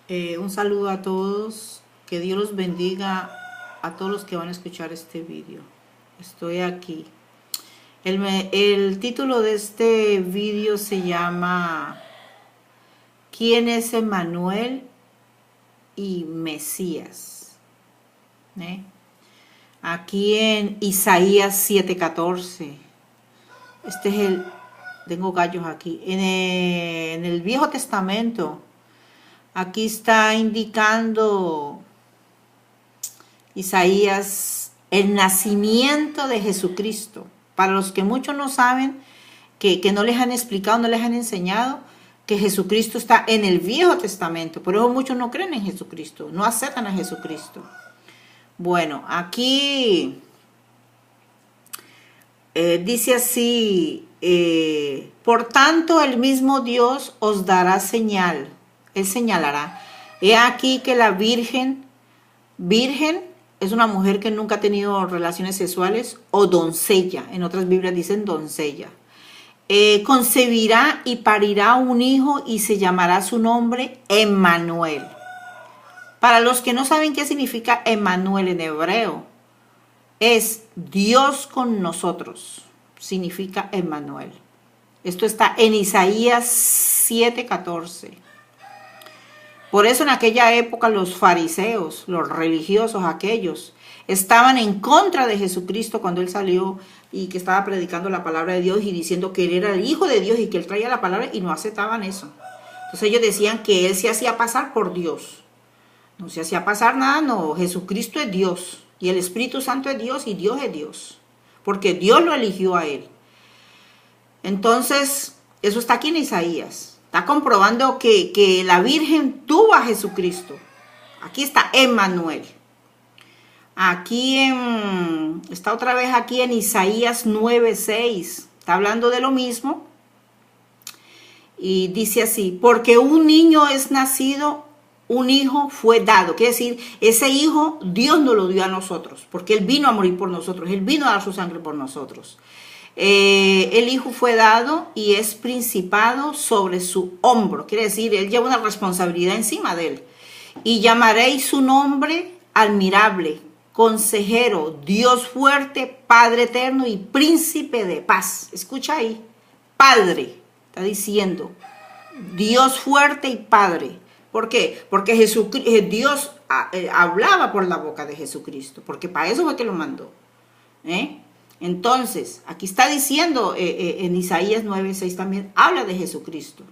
Un saludo a todos, que Dios los bendiga a todos los que van a escuchar este vídeo. Estoy aquí. El título de este vídeo se llama ¿Quién es Emmanuel y Mesías? Aquí en Isaías 7:14. Este es tengo gallos aquí. En el Viejo Testamento, aquí está indicando Isaías el nacimiento de Jesucristo. Para los que muchos no saben, que no les han explicado, no les han enseñado, que Jesucristo está en el Viejo Testamento. Por eso muchos no creen en Jesucristo, no aceptan a Jesucristo. Bueno, aquí dice así, por tanto el mismo Dios os dará señal, Él señalará. He aquí que la virgen es una mujer que nunca ha tenido relaciones sexuales, o doncella, en otras Biblias dicen doncella. Concebirá y parirá un hijo y se llamará su nombre Emmanuel. Para los que no saben qué significa Emmanuel en hebreo, es Dios con nosotros, significa Emmanuel. Esto está en Isaías 7:14. Por eso en aquella época los fariseos, los religiosos aquellos, estaban en contra de Jesucristo cuando Él salió y que estaba predicando la palabra de Dios y diciendo que Él era el Hijo de Dios y que Él traía la palabra, y no aceptaban eso. Entonces ellos decían que Él se hacía pasar por Dios. No se hacía pasar nada, no. Jesucristo es Dios y el Espíritu Santo es Dios y Dios es Dios, porque Dios lo eligió a Él. Entonces, eso está aquí en Isaías. Está comprobando que la Virgen tuvo a Jesucristo. Aquí está Emmanuel. Está otra vez aquí en Isaías 9:6. Está hablando de lo mismo. Y dice así, porque un niño es nacido, un hijo fue dado. Quiere decir, ese hijo Dios nos lo dio a nosotros, porque Él vino a morir por nosotros, Él vino a dar su sangre por nosotros. El hijo fue dado y es principado sobre su hombro. Quiere decir, Él lleva una responsabilidad encima de Él. Y llamaréis su nombre admirable, consejero, Dios fuerte, Padre eterno y príncipe de paz. Escucha ahí, Padre, está diciendo, Dios fuerte y Padre. ¿Por qué? Porque Dios hablaba por la boca de Jesucristo, porque para eso fue que lo mandó. Entonces, aquí está diciendo en Isaías 9:6 también, habla de Jesucristo.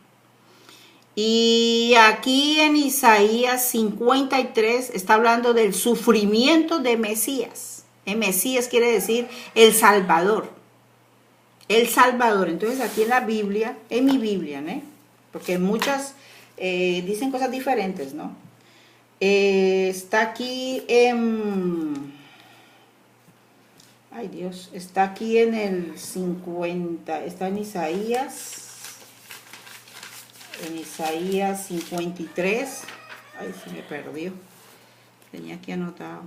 Y aquí en Isaías 53 está hablando del sufrimiento de Mesías. Mesías quiere decir el Salvador. El Salvador. Entonces aquí en la Biblia, en mi Biblia, porque muchas dicen cosas diferentes, ¿no? Está aquí ay Dios, está aquí en el 50, está en Isaías 53, ay se me perdió, tenía aquí anotado.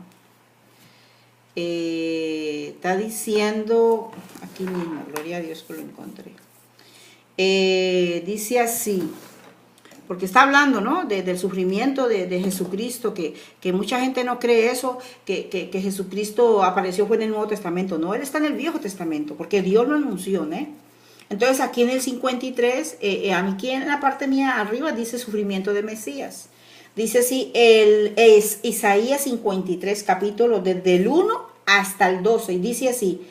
Está diciendo, aquí mismo, gloria a Dios que lo encontré. Dice así, porque está hablando, ¿no? Del sufrimiento de Jesucristo, que mucha gente no cree eso, que Jesucristo apareció fue en el Nuevo Testamento. No, Él está en el Viejo Testamento, porque Dios lo anunció, Entonces aquí en el 53, aquí en la parte mía arriba dice sufrimiento de Mesías. Dice así, es Isaías 53, capítulo desde el 1 hasta el 12, y dice así,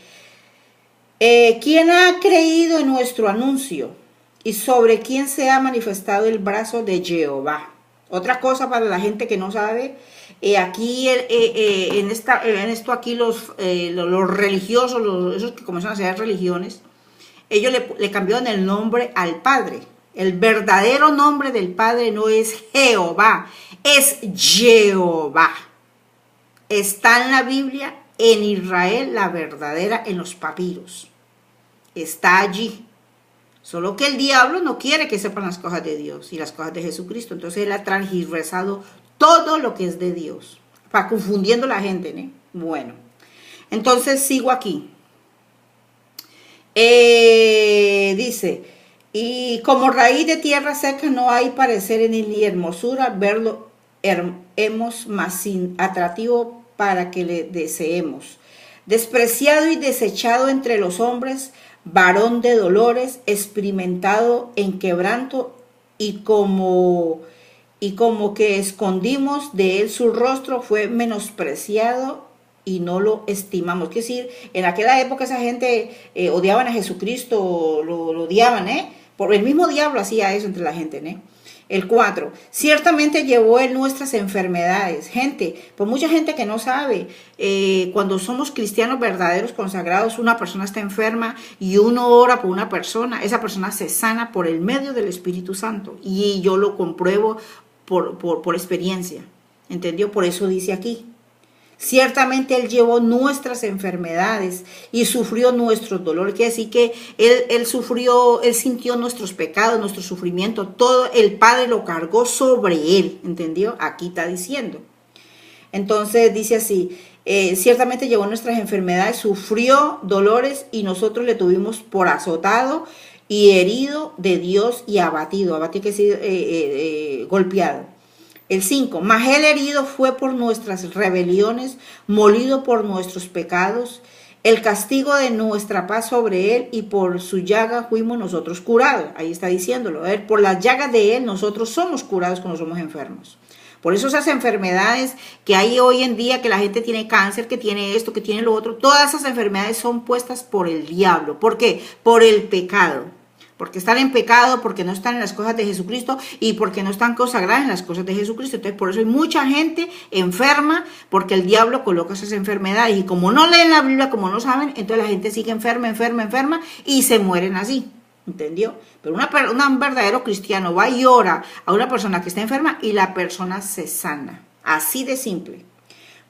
¿quién ha creído en nuestro anuncio? ¿Y sobre quién se ha manifestado el brazo de Jehová? Otra cosa para la gente que no sabe, aquí en esto aquí los religiosos, esos que comenzaron a hacer religiones, ellos le cambiaron el nombre al Padre. El verdadero nombre del Padre no es Jehová, es Jehová. Está en la Biblia, en Israel, la verdadera, en los papiros. Está allí. Solo que el diablo no quiere que sepan las cosas de Dios y las cosas de Jesucristo. Entonces Él ha transgiversado todo lo que es de Dios, para confundiendo a la gente, Bueno, entonces sigo aquí. Dice, Y como raíz de tierra seca no hay parecer en él ni hermosura, verlo hemos más sin atractivo para que le deseemos. Despreciado y desechado entre los hombres, varón de dolores, experimentado en quebranto y como que escondimos de él su rostro, fue menospreciado y no lo estimamos. Es decir, en aquella época esa gente odiaban a Jesucristo, lo odiaban, por el mismo diablo hacía eso entre la gente, El 4, ciertamente llevó él nuestras enfermedades. Gente, pues mucha gente que no sabe, cuando somos cristianos verdaderos, consagrados, una persona está enferma y uno ora por una persona, esa persona se sana por el medio del Espíritu Santo. Y yo lo compruebo por experiencia, ¿entendió? Por eso dice aquí. Ciertamente Él llevó nuestras enfermedades y sufrió nuestros dolores. Quiere decir que Él sufrió, Él sintió nuestros pecados, nuestro sufrimiento. Todo el Padre lo cargó sobre Él. ¿Entendió? Aquí está diciendo. Entonces dice así, ciertamente llevó nuestras enfermedades, sufrió dolores y nosotros le tuvimos por azotado y herido de Dios y abatido. Abatido quiere decir golpeado. El 5, mas él herido fue por nuestras rebeliones, molido por nuestros pecados, el castigo de nuestra paz sobre él y por su llaga fuimos nosotros curados. Ahí está diciéndolo, por las llagas de él nosotros somos curados cuando somos enfermos. Por eso esas enfermedades que hay hoy en día, que la gente tiene cáncer, que tiene esto, que tiene lo otro, todas esas enfermedades son puestas por el diablo. ¿Por qué? Por el pecado. Porque están en pecado, porque no están en las cosas de Jesucristo y porque no están consagradas en las cosas de Jesucristo. Entonces, por eso hay mucha gente enferma, porque el diablo coloca esas enfermedades. Y como no leen la Biblia, como no saben, entonces la gente sigue enferma y se mueren así. ¿Entendió? Pero un verdadero cristiano va y ora a una persona que está enferma y la persona se sana. Así de simple.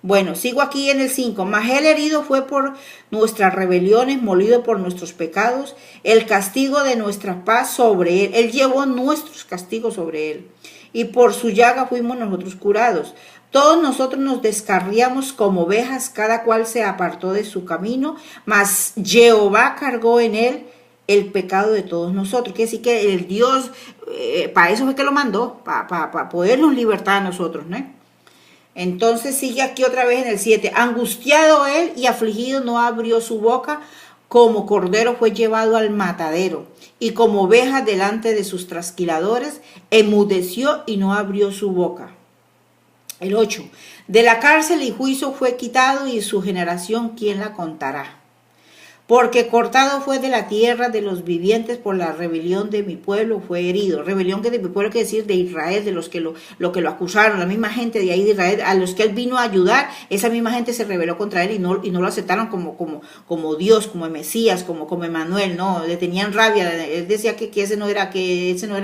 Bueno, sigo aquí en el 5. Mas él herido fue por nuestras rebeliones, molido por nuestros pecados, el castigo de nuestra paz sobre él. Él llevó nuestros castigos sobre él. Y por su llaga fuimos nosotros curados. Todos nosotros nos descarriamos como ovejas, cada cual se apartó de su camino, mas Jehová cargó en él el pecado de todos nosotros. Quiere decir que el Dios, para eso fue que lo mandó, para podernos libertar a nosotros, ¿no? Entonces sigue aquí otra vez en el 7. Angustiado él y afligido no abrió su boca, como cordero fue llevado al matadero, y como oveja delante de sus trasquiladores, enmudeció y no abrió su boca. El 8. De la cárcel y juicio fue quitado, y su generación, ¿quién la contará? Porque cortado fue de la tierra de los vivientes, por la rebelión de mi pueblo fue herido. Rebelión que de mi pueblo quiere decir de Israel, de los que lo acusaron, la misma gente de ahí de Israel, a los que él vino a ayudar, esa misma gente se rebeló contra él y no lo aceptaron como Dios, como el Mesías, como Emmanuel, no, le tenían rabia, él decía que ese no era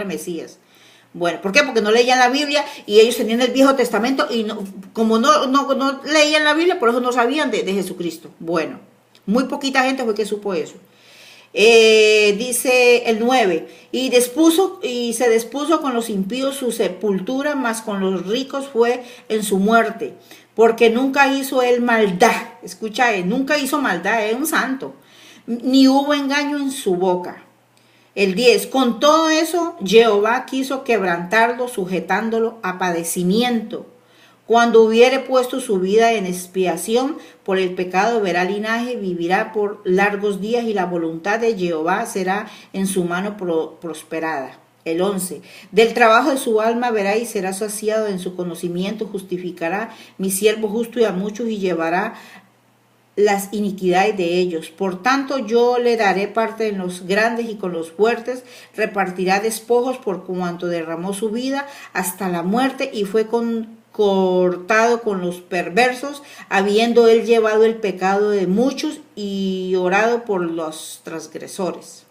Mesías. Bueno, ¿por qué? Porque no leían la Biblia y ellos tenían el Viejo Testamento y como no leían la Biblia, por eso no sabían de Jesucristo. Bueno. Muy poquita gente fue que supo eso. Dice el 9, y se dispuso con los impíos su sepultura, mas con los ricos fue en su muerte, porque nunca hizo él maldad. Escucha, nunca hizo maldad, es un santo, ni hubo engaño en su boca. El 10, con todo eso Jehová quiso quebrantarlo, sujetándolo a padecimiento. Cuando hubiere puesto su vida en expiación por el pecado, verá linaje, vivirá por largos días, y la voluntad de Jehová será en su mano prosperada. El 11, del trabajo de su alma verá y será saciado, en su conocimiento justificará mi siervo justo y a muchos, y llevará las iniquidades de ellos. Por tanto, yo le daré parte en los grandes y con los fuertes, repartirá despojos por cuanto derramó su vida hasta la muerte y fue cortado con los perversos, habiendo él llevado el pecado de muchos y orado por los transgresores.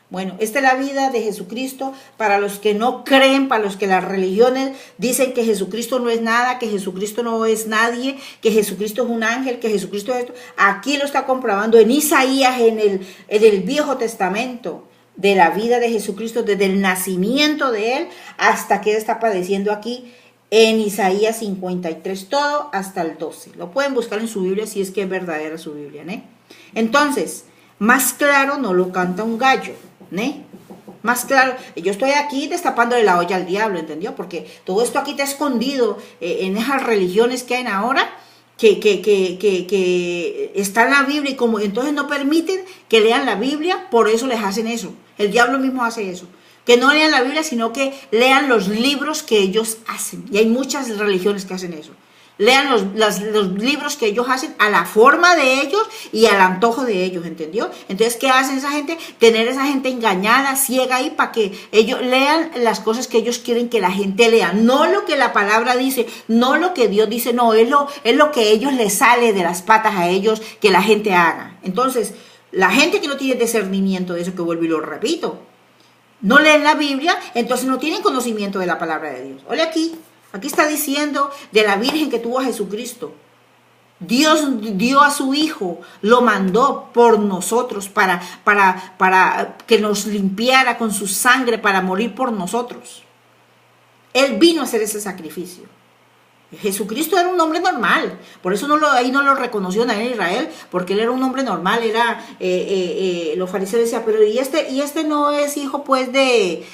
Bueno, esta es la vida de Jesucristo para los que no creen, para los que las religiones dicen que Jesucristo no es nada, que Jesucristo no es nadie, que Jesucristo es un ángel, que Jesucristo es esto. Aquí lo está comprobando en Isaías, en el Viejo Testamento, de la vida de Jesucristo, desde el nacimiento de él hasta que él está padeciendo aquí en Isaías 53, todo hasta el 12. Lo pueden buscar en su Biblia si es que es verdadera su Biblia, ¿no? Entonces, más claro no lo canta un gallo, ¿no? más claro. Yo estoy aquí destapándole la olla al diablo, ¿entendió? Porque todo esto aquí está escondido en esas religiones que hay ahora, que está en la Biblia y como entonces no permiten que lean la Biblia, por eso les hacen eso. El diablo mismo hace eso. Que no lean la Biblia, sino que lean los libros que ellos hacen. Y hay muchas religiones que hacen eso. Lean los libros que ellos hacen a la forma de ellos y al antojo de ellos, ¿entendió? Entonces, ¿qué hacen esa gente? Tener esa gente engañada, ciega ahí, para que ellos lean las cosas que ellos quieren que la gente lea. No lo que la palabra dice, no lo que Dios dice, no, es lo que a ellos les sale de las patas a ellos que la gente haga. Entonces, la gente que no tiene discernimiento de eso, que vuelvo y lo repito, no leen la Biblia, entonces no tienen conocimiento de la palabra de Dios. Ole aquí. Aquí está diciendo de la Virgen que tuvo a Jesucristo. Dios dio a su Hijo, lo mandó por nosotros para que nos limpiara con su sangre, para morir por nosotros. Él vino a hacer ese sacrificio. Jesucristo era un hombre normal, por eso ahí no lo reconoció nadie en Israel, porque él era un hombre normal. Los fariseos decían, pero ¿y este no es hijo pues de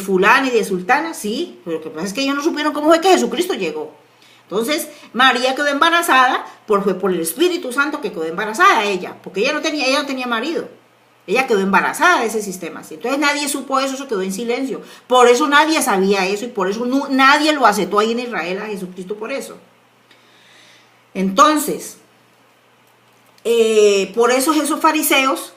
fulana y de sultana? Sí, pero lo que pasa es que ellos no supieron cómo fue que Jesucristo llegó. Entonces María quedó embarazada, fue por el Espíritu Santo que quedó embarazada ella, porque ella no tenía marido. Ella quedó embarazada de ese sistema. Entonces nadie supo eso, quedó en silencio. Por eso nadie sabía eso y por eso nadie lo aceptó ahí en Israel a Jesucristo por eso. Entonces, por eso esos fariseos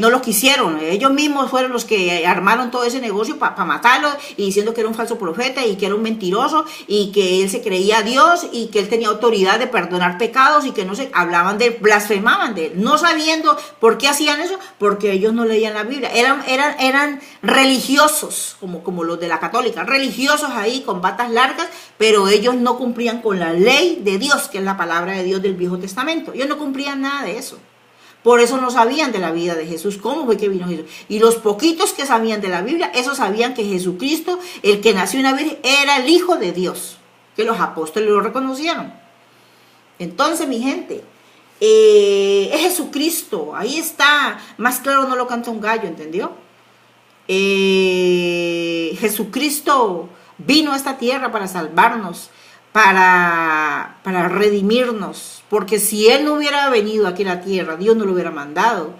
no lo quisieron. Ellos mismos fueron los que armaron todo ese negocio para matarlo y diciendo que era un falso profeta y que era un mentiroso y que él se creía Dios y que él tenía autoridad de perdonar pecados y que no se hablaban de él, blasfemaban de él, no sabiendo por qué hacían eso, porque ellos no leían la Biblia. Eran religiosos, como los de la católica, religiosos ahí con patas largas, pero ellos no cumplían con la ley de Dios, que es la palabra de Dios del Viejo Testamento. Ellos no cumplían nada de eso. Por eso no sabían de la vida de Jesús, cómo fue que vino Jesús. Y los poquitos que sabían de la Biblia, esos sabían que Jesucristo, el que nació en la Virgen, era el Hijo de Dios, que los apóstoles lo reconocieron. Entonces, mi gente, es Jesucristo, ahí está, más claro no lo canta un gallo, ¿entendió? Jesucristo vino a esta tierra para salvarnos, para redimirnos, porque si Él no hubiera venido aquí a la tierra, Dios no lo hubiera mandado,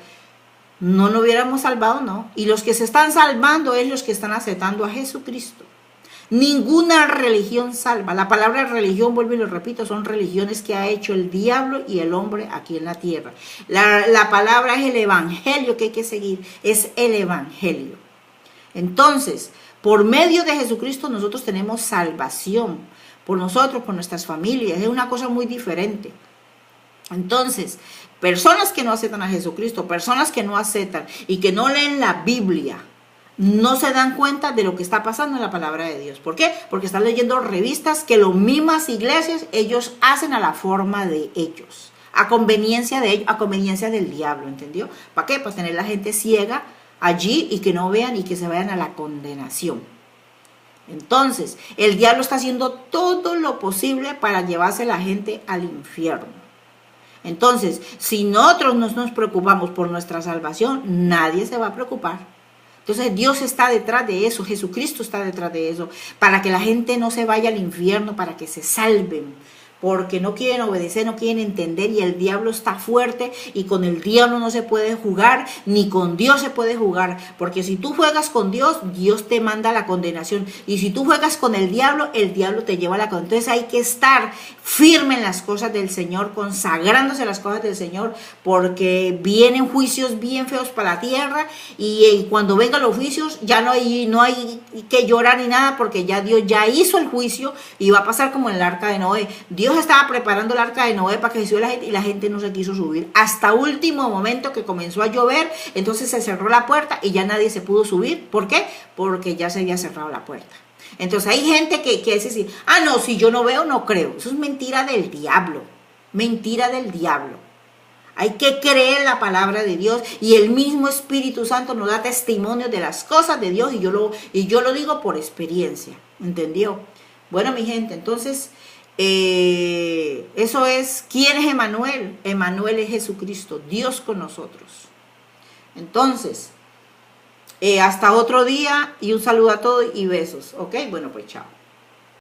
no nos hubiéramos salvado, no. Y los que se están salvando es los que están aceptando a Jesucristo. Ninguna religión salva. La palabra religión, vuelvo y lo repito, son religiones que ha hecho el diablo y el hombre aquí en la tierra. La palabra es el evangelio que hay que seguir, es el evangelio. Entonces, por medio de Jesucristo nosotros tenemos salvación, por nosotros, por nuestras familias, es una cosa muy diferente. Entonces, personas que no aceptan a Jesucristo, personas que no aceptan y que no leen la Biblia, no se dan cuenta de lo que está pasando en la palabra de Dios. ¿Por qué? Porque están leyendo revistas que las mismas iglesias, ellos hacen a la forma de ellos, a conveniencia de ellos, a conveniencia del diablo, ¿entendió? ¿Para qué? Para tener la gente ciega allí y que no vean y que se vayan a la condenación. Entonces, el diablo está haciendo todo lo posible para llevarse a la gente al infierno. Entonces, si nosotros no nos preocupamos por nuestra salvación, nadie se va a preocupar. Entonces, Dios está detrás de eso, Jesucristo está detrás de eso, para que la gente no se vaya al infierno, para que se salven. Porque no quieren obedecer, no quieren entender y el diablo está fuerte y con el diablo no se puede jugar, ni con Dios se puede jugar. Porque si tú juegas con Dios, Dios te manda la condenación. Y si tú juegas con el diablo te lleva a la condenación. Entonces hay que estar firme en las cosas del Señor, consagrándose las cosas del Señor, porque vienen juicios bien feos para la tierra y cuando vengan los juicios ya no hay que llorar ni nada, porque ya Dios ya hizo el juicio y va a pasar como en el arca de Noé. Dios estaba preparando el arca de Noé para que se subiera la gente y la gente no se quiso subir. Hasta último momento que comenzó a llover, entonces se cerró la puerta y ya nadie se pudo subir. ¿Por qué? Porque ya se había cerrado la puerta. Entonces hay gente que dice así, no, si yo no veo, no creo. Eso es mentira del diablo. Mentira del diablo. Hay que creer la palabra de Dios y el mismo Espíritu Santo nos da testimonio de las cosas de Dios y yo lo digo por experiencia. ¿Entendió? Bueno, mi gente, entonces... eso es, ¿quién es Emmanuel? Emmanuel es Jesucristo, Dios con nosotros. Entonces, Hasta otro día y un saludo a todos y besos. Ok, bueno, pues chao.